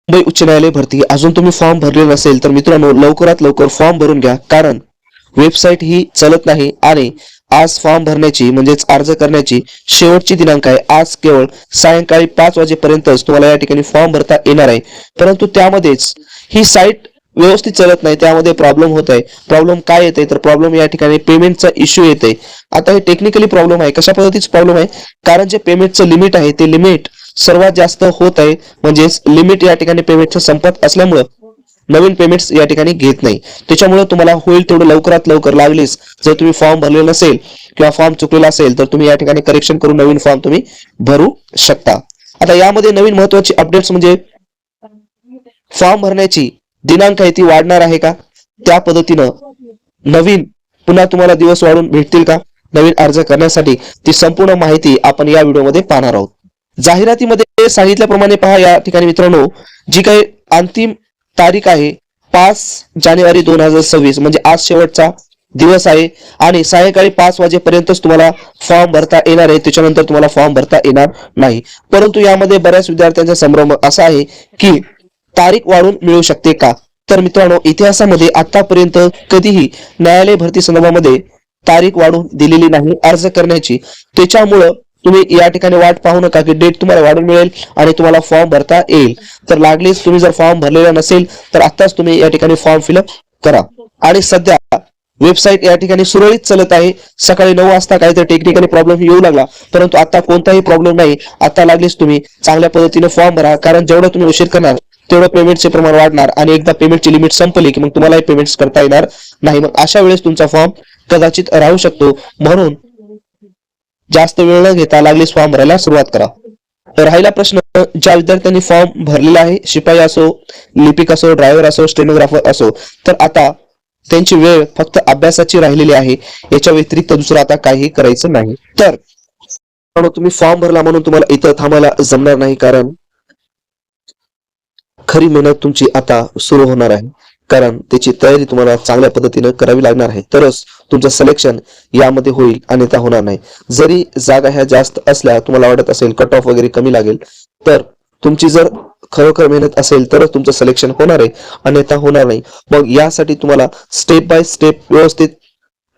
मुंबई उच्च न्यायालय भरती अजून तुम्ही फॉर्म भरले नसेल तर मित्रांनो लवकरात लवकर फॉर्म भरून घ्या, कारण वेबसाईट ही चलत नाही आणि आज फॉर्म भरण्याची म्हणजेच अर्ज करण्याची शेवटची दिनांक आहे. आज केवळ सायंकाळी 5 वाजेपर्यंतच तुम्हाला या ठिकाणी फॉर्म भरता येणार आहे. परंतु त्यामध्येच ही साईट व्यवस्थित चलत नाही, त्यामध्ये प्रॉब्लेम होत आहे. प्रॉब्लेम काय येते तर प्रॉब्लेम या ठिकाणी पेमेंटचा इश्यू येते. आता हे टेक्निकली प्रॉब्लेम आहे. कशा पद्धतीचा प्रॉब्लेम आहे, कारण जे पेमेंटचं लिमिट आहे ते लिमिट सर्वात जास्त होत आहे, म्हणजेच लिमिट या ठिकाणी पेमेंटचं संपत असल्यामुळं नवीन पेमेंट्स या ठिकाणी घेत नाही. त्याच्यामुळे तुम्हाला होईल तेवढं लवकरात लवकर लागलीच जर तुम्ही फॉर्म भरले नसेल किंवा फॉर्म चुकलेला असेल तर तुम्ही या ठिकाणी करेक्शन करून नवीन फॉर्म तुम्ही भरू शकता. आता यामध्ये नवीन महत्वाची अपडेट्स म्हणजे फॉर्म भरण्याची दिनांक आहे ती वाढणार आहे का, त्या पद्धतीनं नवीन पुन्हा तुम्हाला दिवस वाढून भेटतील का नवीन अर्ज करण्यासाठी, ती संपूर्ण माहिती आपण या व्हिडिओमध्ये पाहणार आहोत. जाहिरातीमध्ये सांगितल्याप्रमाणे पहा या ठिकाणी मित्रांनो, जी काही अंतिम तारीख आहे 5 जानेवारी 2026 म्हणजे आज शेवटचा दिवस आहे आणि सायंकाळी 5 वाजेपर्यंतच तुम्हाला फॉर्म भरता येणार आहे. त्याच्यानंतर तुम्हाला फॉर्म भरता येणार नाही. परंतु यामध्ये बऱ्याच विद्यार्थ्यांचा संभ्रम असा आहे की तारीख वाढून मिळू शकते का, तर मित्रांनो इतिहासामध्ये आतापर्यंत कधीही न्यायालय भरती संदर्भामध्ये तारीख वाढून दिलेली नाही अर्ज करण्याची. त्याच्यामुळं तुम्ही या ठिकाणी वाट पाहू नका की डेट तुम्हाला वाढून मिळेल आणि तुम्हाला फॉर्म भरता येईल. तर लागलीच तुम्ही जर फॉर्म भरलेला नसेल तर आताच तुम्ही या ठिकाणी फॉर्म फिलअप करा. आणि सध्या वेबसाईट या ठिकाणी सुरळीत चालत आहे. सकाळी 9 वाजता काहीतरी टेक्निकली प्रॉब्लेम येऊ लागला, परंतु आता कोणताही प्रॉब्लेम नाही. आता लागलीच तुम्ही चांगल्या पद्धतीने फॉर्म भरा, कारण जेवढं तुम्ही उशीर करणार तेवढं पेमेंटचे प्रमाण वाढणार आणि एकदा पेमेंटची लिमिट संपली की मग तुम्हाला पेमेंट्स करता येणार नाही. मग अशा वेळेस तुमचा फॉर्म कदाचित राहू शकतो. म्हणून जास्त वेळ न घेता लागलीच फॉर्म भरायला सुरुवात करा. राहिला प्रश्न, ज्या विद्यार्थ्यांनी फॉर्म भरलेला आहे, शिपाई असो, लिपिक असो, ड्रायव्हर असो, स्टेनोग्राफर असो, तर आता त्यांची वेळ फक्त अभ्यासाची राहिलेली आहे. याच्या व्यतिरिक्त दुसरं आता काही करायचं नाही. तर तुम्ही फॉर्म भरला म्हणून तुम्हाला इथं थांबायला जमणार नाही, कारण खरी मेहनत तुमची आता सुरू होणार आहे. कारण त्याची तयारी तुम्हाला चांगल्या पद्धतीने करावी लागणार आहे, तरच तुमचं सिलेक्शन यामध्ये होईल, अन्यथा होणार नाही. जरी जागा ह्या जास्त असल्या, तुम्हाला वाटत असेल कट ऑफ वगैरे कमी लागेल, तर तुमची जर खरोखर मेहनत असेल तरच तुमचं सिलेक्शन होणार आहे, अन्यथा होणार नाही. मग यासाठी तुम्हाला स्टेप बाय स्टेप व्यवस्थित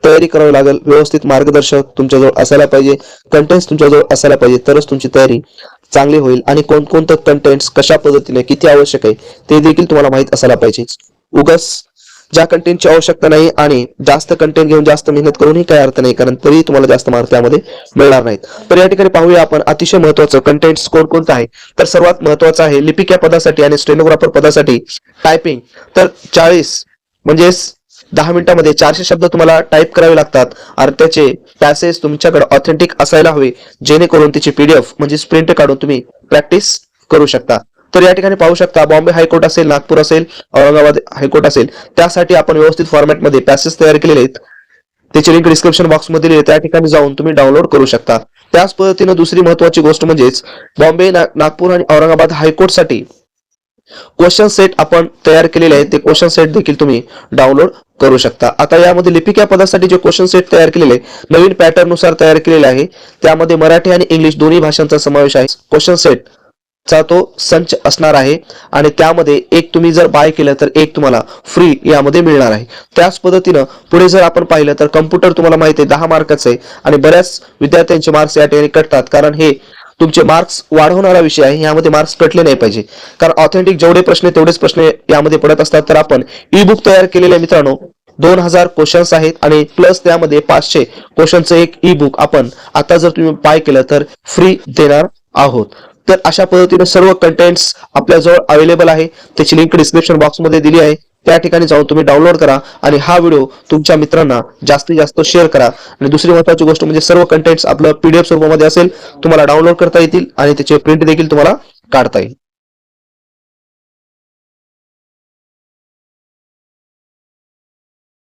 तयारी करावी लागेल. व्यवस्थित मार्गदर्शक तुमच्याजवळ असायला पाहिजे, कंटेंट्स तुमच्याजवळ असायला पाहिजे, तरच तुमची तयारी चांगली होईल. आणि कोणकोणतं कंटेंट्स कशा पद्धतीने किती आवश्यक आहे ते देखील तुम्हाला माहित असायला पाहिजे. उगाच ज्या कंटेंटची आवश्यकता नाही आणि जास्त कंटेंट घेऊन जास्त मेहनत करूनही काही अर्थ नाही, कारण तरी तुम्हाला जास्त मार्क त्यामध्ये मिळणार नाहीत. तर या ठिकाणी पाहूया आपण अतिशय महत्वाचं कंटेंट्स कोणकोणतं आहे. तर सर्वात महत्वाचं आहे लिपिक या पदासाठी आणि स्टेनोग्राफर पदासाठी टायपिंग. तर 40 म्हणजे 10 मिनिटांमध्ये 400 शब्द तुम्हाला टाईप करावे लागतात आणि त्याचे पॅसेज तुमच्याकडे ऑथेंटिक असायला हवे, जेणेकरून त्याची PDF म्हणजे प्रिंट काढून तुम्ही प्रॅक्टिस करू शकता. तर या ठिकाणी पाहू शकता, बॉम्बे हायकोर्ट असेल, नागपूर असेल, औरंगाबाद हायकोर्ट असेल, त्यासाठी आपण व्यवस्थित फॉर्मॅटमध्ये पॅसेज तयार केलेले आहेत. त्याची लिंक डिस्क्रिप्शन बॉक्समध्ये दिली आहे, त्या ठिकाणी जाऊन तुम्ही डाउनलोड करू शकता. त्याच पद्धतीने दुसरी महत्वाची गोष्ट म्हणजेच बॉम्बे, नागपूर आणि औरंगाबाद हायकोर्टसाठी क्वेश्चन सेट आपण तयार केलेले आहे, ते क्वेश्चन सेट देखील तुम्ही डाउनलोड करू शकता. आता यामध्ये लिपिक या पदासाठी जे क्वेश्चन सेट तयार केलेले नवीन पॅटर्न नुसार तयार केलेले आहे, त्यामध्ये मराठी आणि इंग्लिश दोन्ही भाषांचा समावेश आहे. क्वेश्चन सेट चा तो संच असणार आहे आणि त्यामध्ये एक तुम्ही जर बाय केलं तर एक तुम्हाला फ्री यामध्ये मिळणार आहे. त्याच पद्धतीनं पुढे जर आपण पाहिलं तर कम्प्युटर तुम्हाला माहिती आहे 10 मार्काचं आहे आणि बऱ्याच विद्यार्थ्यांचे मार्क्स या ठिकाणी कटतात, कारण हे तुमचे मार्क्स वाढवणारा विषय आहे. यामध्ये मार्क्स कटले नाही पाहिजे, कारण ऑथेंटिक जेवढे प्रश्न तेवढेच प्रश्न यामध्ये पडत असतात. तर आपण ई बुक तयार केलेले आहे मित्रांनो, 2000 क्वेश्चन्स आहेत आणि प्लस त्यामध्ये 500 क्वेश्चनचं एक ई बुक आपण आता जर तुम्ही बाय केलं तर फ्री देणार आहोत. तर अशा पद्धतीने सर्व कंटेंट्स आपल्याजवळ अवेलेबल आहे. त्याची लिंक डिस्क्रिप्शन बॉक्समध्ये दिली आहे, त्या ठिकाणी जाऊन तुम्ही डाउनलोड करा आणि हा व्हिडिओ तुमच्या मित्रांना जास्तीत जास्त शेअर करा. आणि दुसरी महत्त्वाची गोष्ट म्हणजे सर्व कंटेंट्स आपलं PDF स्वरूपामध्ये असेल, तुम्हाला डाउनलोड करता येतील आणि त्याचे प्रिंट देखील तुम्हाला काढता येईल.